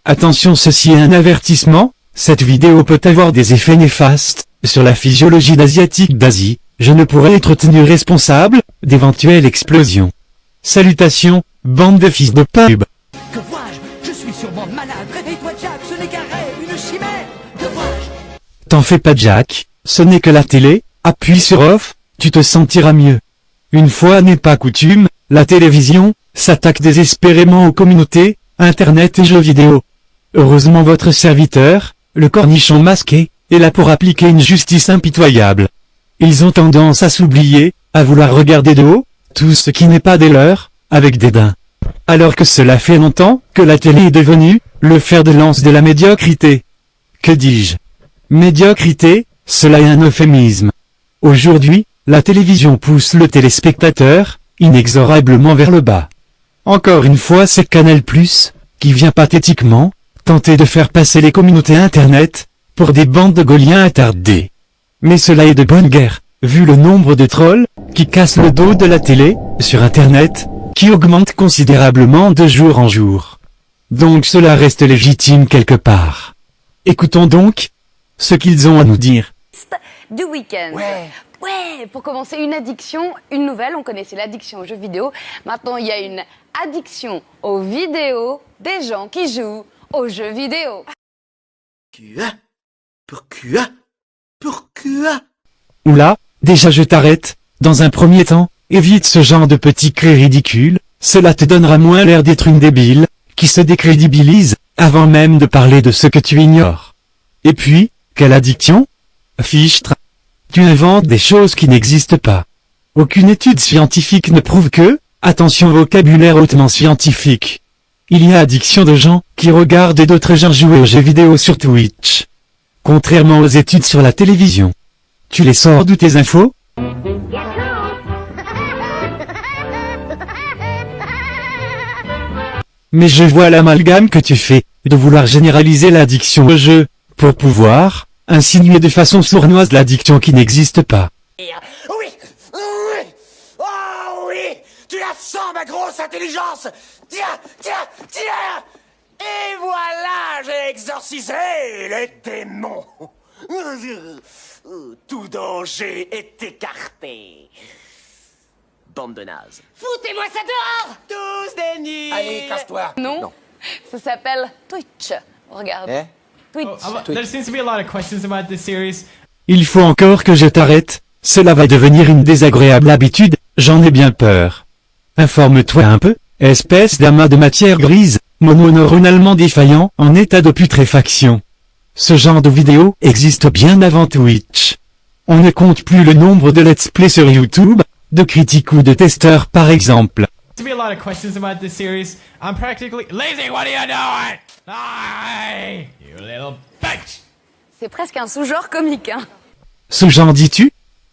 Attention, ceci est un avertissement, cette vidéo peut avoir des effets néfastes sur la physiologie d'Asiatiques d'Asie, je ne pourrais être tenu responsable d'éventuelles explosions. Salutations, bande de fils de pub. Que vois-je? Je suis sûrement malade. Réveille-toi, Jack, ce n'est qu'un rêve, une chimère. Que vois-je? T'en fais pas, Jack, ce n'est que la télé, appuie sur off, tu te sentiras mieux. Une fois n'est pas coutume, la télévision s'attaque désespérément aux communautés, internet et jeux vidéo. Heureusement votre serviteur, le cornichon masqué, est là pour appliquer une justice impitoyable. Ils ont tendance à s'oublier, à vouloir regarder de haut, tout ce qui n'est pas des leurs, avec dédain. Alors que cela fait longtemps que la télé est devenue le fer de lance de la médiocrité. Que dis-je? Médiocrité, cela est un euphémisme. Aujourd'hui, la télévision pousse le téléspectateur, inexorablement vers le bas. Encore une fois c'est Canal+, qui vient pathétiquement, tenter de faire passer les communautés internet, pour des bandes de gauliens attardés. Mais cela est de bonne guerre, vu le nombre de trolls, qui cassent le dos de la télé, sur internet, qui augmente considérablement de jour en jour. Donc cela reste légitime quelque part. Écoutons donc ce qu'ils ont à nous dire. Du week-end. Ouais, pour commencer, une addiction, une nouvelle, on connaissait l'addiction aux jeux vidéo. Maintenant, il y a une addiction aux vidéos des gens qui jouent aux jeux vidéo. Pourquoi? Oula, déjà je t'arrête, dans un premier temps, évite ce genre de petits cris ridicules, cela te donnera moins l'air d'être une débile, qui se décrédibilise, avant même de parler de ce que tu ignores. Et puis, quelle addiction? Fichtre. Tu inventes des choses qui n'existent pas. Aucune étude scientifique ne prouve que, attention vocabulaire hautement scientifique. Il y a addiction de gens qui regardent d'autres gens jouer aux jeux vidéo sur Twitch. Contrairement aux études sur la télévision. Tu les sors d'où tes infos? Mais je vois l'amalgame que tu fais, de vouloir généraliser l'addiction au jeu, pour pouvoir insinuer de façon sournoise l'addiction qui n'existe pas. Oui! Oh oui! Tu la sens, ma grosse intelligence! Tiens! Et voilà, j'ai exorcisé les démons! Tout danger est écarté. Bande de nazes. Foutez-moi ça dehors! Tous des nuls! Allez, casse-toi! Non, ça s'appelle Twitch. Regarde. Twitch. There seems to be a lot of questions about this series. Il faut encore que je t'arrête, cela va devenir une désagréable habitude, j'en ai bien peur. Informe-toi un peu, espèce d'amas de matière grise, mononeuronalement défaillant, en état de putréfaction. Ce genre de vidéo existe bien avant Twitch. On ne compte plus le nombre de let's play sur YouTube, de critiques ou de testeurs par exemple. To be a lot of questions about this series. I'm practically lazy. What are you doing? Hey, you little bitch! C'est presque un sous-genre comique, hein. Sous-genre dis-tu?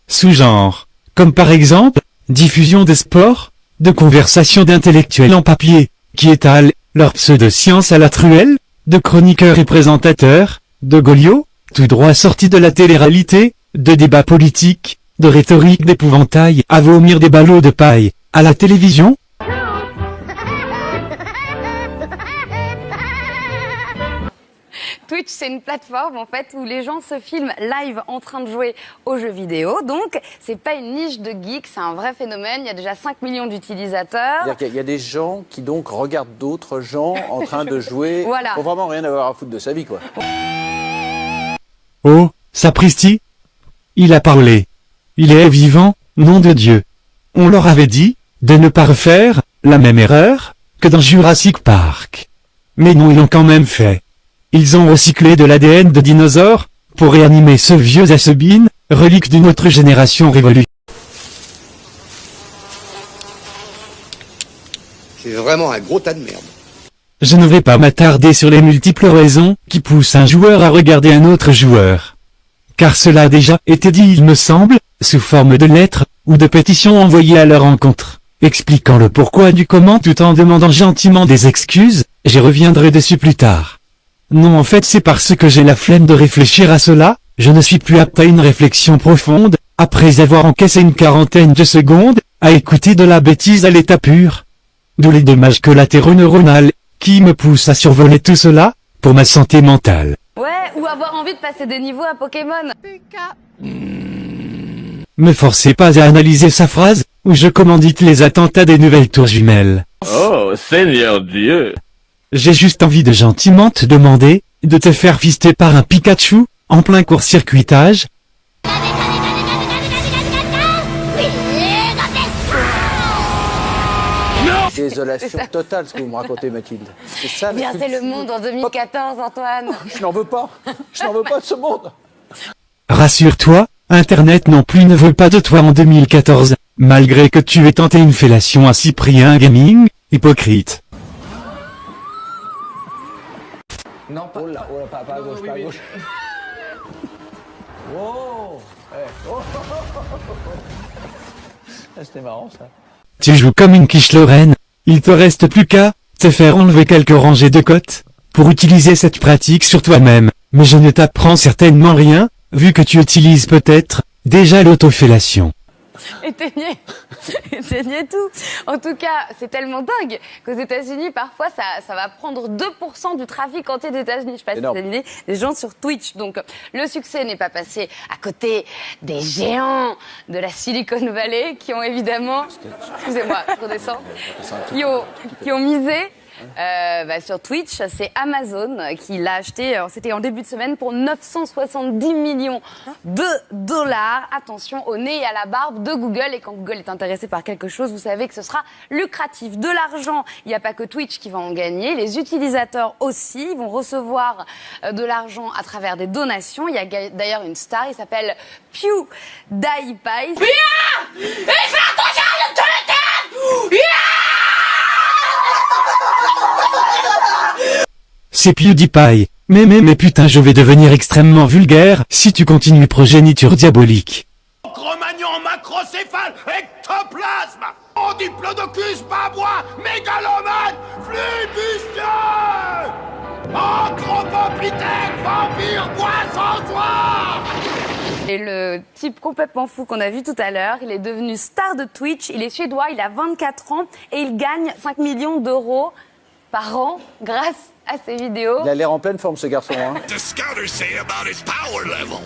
Sous-genre. Comme par exemple, diffusion de sport, de conversations d'intellectuels en papier, qui étalent leur pseudo-science à la truelle, de chroniqueurs et présentateurs, de Goliot, tout droit sortis de la télé-réalité, de débats politiques, de rhétorique d'épouvantail à vomir des ballots de paille, à la télévision. Twitch, c'est une plateforme en fait où les gens se filment live en train de jouer aux jeux vidéo. Donc, c'est pas une niche de geeks, c'est un vrai phénomène. Il y a déjà 5 millions d'utilisateurs. C'est-à-dire qu'il y a des gens qui donc regardent d'autres gens en train de jouer Voilà. pour vraiment rien avoir à foutre de sa vie, quoi. Oh, sapristi! Il a parlé. Il est vivant, nom de Dieu. On leur avait dit de ne pas refaire la même erreur que dans Jurassic Park. Mais non, ils l'ont quand même fait. Ils ont recyclé de l'ADN de dinosaures pour réanimer ce vieux has-been, relique d'une autre génération révolue. C'est vraiment un gros tas de merde. Je ne vais pas m'attarder sur les multiples raisons qui poussent un joueur à regarder un autre joueur. Car cela a déjà été dit, il me semble, sous forme de lettres ou de pétitions envoyées à leur rencontre, expliquant le pourquoi du comment tout en demandant gentiment des excuses. J'y reviendrai dessus plus tard. Non, en fait c'est parce que j'ai la flemme de réfléchir à cela, je ne suis plus apte à une réflexion profonde, après avoir encaissé une quarantaine de secondes, à écouter de la bêtise à l'état pur. D'où les dommages collatéraux neuronaux, qui me poussent à survoler tout cela, pour ma santé mentale. Ouais, ou avoir envie de passer des niveaux à Pokémon. Me forcez pas à analyser sa phrase, ou je commandite les attentats des nouvelles tours jumelles. Oh, Seigneur Dieu! J'ai juste envie de gentiment te demander, de te faire fister par un Pikachu, en plein court-circuitage. Désolation totale, ce que vous me racontez, Mathilde. C'est ça, Bien, c'est le monde en 2014, Antoine. Je n'en veux pas. Je n'en veux pas de ce monde. Rassure-toi, Internet non plus ne veut pas de toi en 2014, malgré que tu aies tenté une fellation à Cyprien Gaming, hypocrite. Non, pas... Oh là, pas à gauche, pas à gauche. Oh, c'était marrant, ça. Tu joues comme une quiche Lorraine, il te reste plus qu'à te faire enlever quelques rangées de côtes, pour utiliser cette pratique sur toi-même, mais je ne t'apprends certainement rien, vu que tu utilises peut-être, déjà l'autofellation. Éteignez tout. En tout cas, c'est tellement dingue qu'aux États-Unis, parfois, ça va prendre 2% du trafic entier des États-Unis. Je sais pas si vous avez idée, des gens sur Twitch. Donc, le succès n'est pas passé à côté des géants de la Silicon Valley qui ont évidemment, excusez-moi, je redescends, qui ont misé sur Twitch. C'est Amazon qui l'a acheté, c'était en début de semaine, pour 970 millions de dollars. Attention au nez et à la barbe de Google. Et quand Google est intéressé par quelque chose, vous savez que ce sera lucratif. De l'argent, il n'y a pas que Twitch qui va en gagner. Les utilisateurs aussi vont recevoir de l'argent à travers des donations. Il y a d'ailleurs une star, il s'appelle PewDiePie. C'est PewDiePie, mais putain, je vais devenir extrêmement vulgaire si tu continues progéniture diabolique. Cro-Magnon, macrocéphale, ectoplasme, diplodocus, babois, mégalomane, flibustieux, anthropopithèque, vampire, poisson-soir. Et le type complètement fou qu'on a vu tout à l'heure, il est devenu star de Twitch, il est suédois, il a 24 ans et il gagne 5 millions d'euros par an grâce à ses vidéos. Il a l'air en pleine forme, ce garçon. Hein. The scouters say about his power level.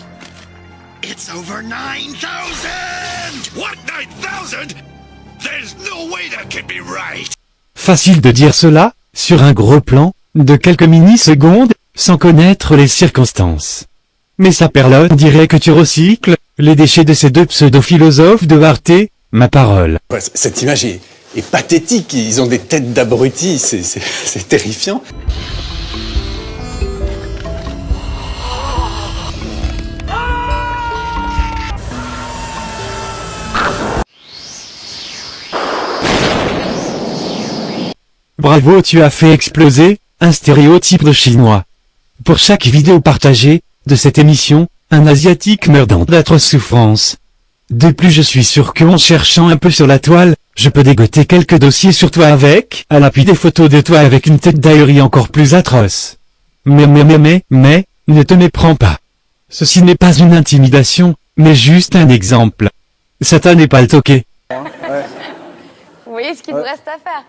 It's over 9,000! What, 9,000? There's no way that can be right! Facile de dire cela, sur un gros plan, de quelques mini-secondes, sans connaître les circonstances. Mais sa perlonne dirait que tu recycles les déchets de ces deux pseudo-philosophes de Arte, ma parole. Ouais, cette image est pathétique, ils ont des têtes d'abrutis, c'est terrifiant. Bravo, tu as fait exploser un stéréotype de chinois. Pour chaque vidéo partagée de cette émission, un asiatique meurt d'atroces souffrances. De plus, je suis sûr qu'en cherchant un peu sur la toile, je peux dégoter quelques dossiers sur toi avec, à l'appui des photos de toi avec une tête d'aillerie encore plus atroce. Mais, ne te méprends pas. Ceci n'est pas une intimidation, mais juste un exemple. Satan n'est pas le toqué. Vous voyez ce qu'il nous reste à faire.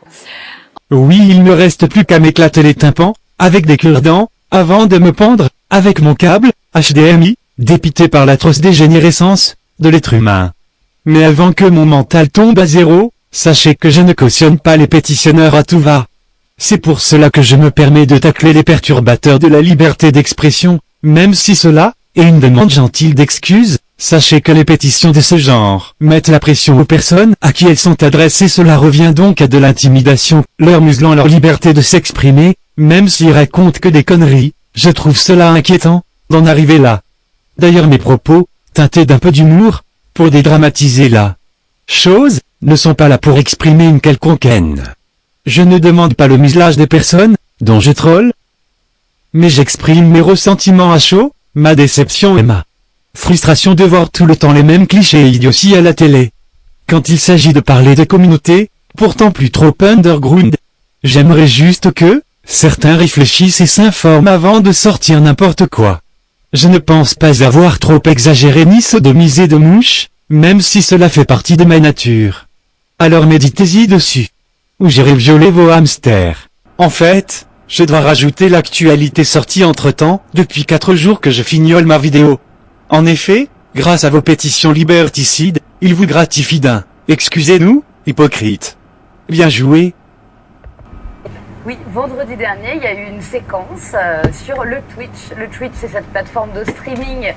Oui, il ne reste plus qu'à m'éclater les tympans, avec des cure-dents, avant de me pendre, avec mon câble, HDMI, dépité par l'atroce dégénérescence de l'être humain. Mais avant que mon mental tombe à zéro, sachez que je ne cautionne pas les pétitionneurs à tout va. C'est pour cela que je me permets de tacler les perturbateurs de la liberté d'expression, même si cela est une demande gentille d'excuses. Sachez que les pétitions de ce genre mettent la pression aux personnes à qui elles sont adressées. Cela revient donc à de l'intimidation, leur muselant leur liberté de s'exprimer, même s'ils racontent que des conneries. Je trouve cela inquiétant d'en arriver là. D'ailleurs, mes propos, teintés d'un peu d'humour, pour dédramatiser la chose, ne sont pas là pour exprimer une quelconque haine. Je ne demande pas le muselage des personnes dont je troll, mais j'exprime mes ressentiments à chaud, ma déception et ma frustration de voir tout le temps les mêmes clichés et idioties à la télé. Quand il s'agit de parler de communautés, pourtant plus trop underground, j'aimerais juste que certains réfléchissent et s'informent avant de sortir n'importe quoi. Je ne pense pas avoir trop exagéré ni sodomisé de mouches, même si cela fait partie de ma nature. Alors méditez-y dessus. Ou j'irai violer vos hamsters. En fait, Je dois rajouter l'actualité sortie entre-temps, depuis 4 jours que je fignole ma vidéo. En effet, grâce à vos pétitions liberticides, il vous gratifie d'un « Excusez-nous, hypocrite ». Bien joué. Oui, vendredi dernier, il y a eu une séquence sur le Twitch. Le Twitch, c'est cette plateforme de streaming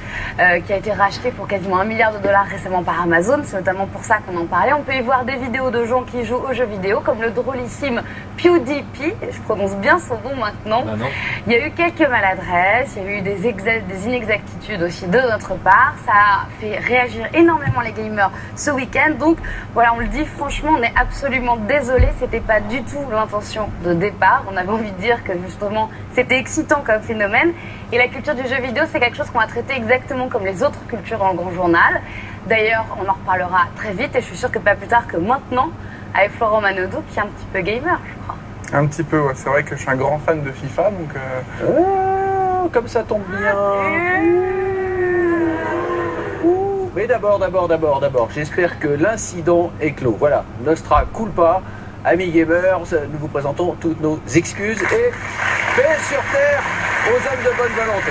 qui a été rachetée pour quasiment $1 milliard récemment par Amazon. C'est notamment pour ça qu'on en parlait. On peut y voir des vidéos de gens qui jouent aux jeux vidéo, comme le drôlissime PewDiePie. Je prononce bien son nom maintenant. Ah non. Il y a eu quelques maladresses, il y a eu des inexactitudes aussi de notre part. Ça a fait réagir énormément les gamers ce week-end. Donc voilà, on le dit franchement, on est absolument désolé. C'était pas du tout l'intention de départ. On avait envie de dire que justement c'était excitant comme phénomène, et la culture du jeu vidéo c'est quelque chose qu'on va traiter exactement comme les autres cultures dans le grand journal. D'ailleurs on en reparlera très vite, et je suis sûre que pas plus tard que maintenant avec Florent Manodou qui est un petit peu gamer, je crois. Un petit peu, ouais. C'est vrai que je suis un grand fan de FIFA, donc Oh, comme ça tombe bien. Mais d'abord, j'espère que l'incident est clos. Voilà, Nostra culpa. Amis gamers, nous vous présentons toutes nos excuses et paix sur terre aux hommes de bonne volonté.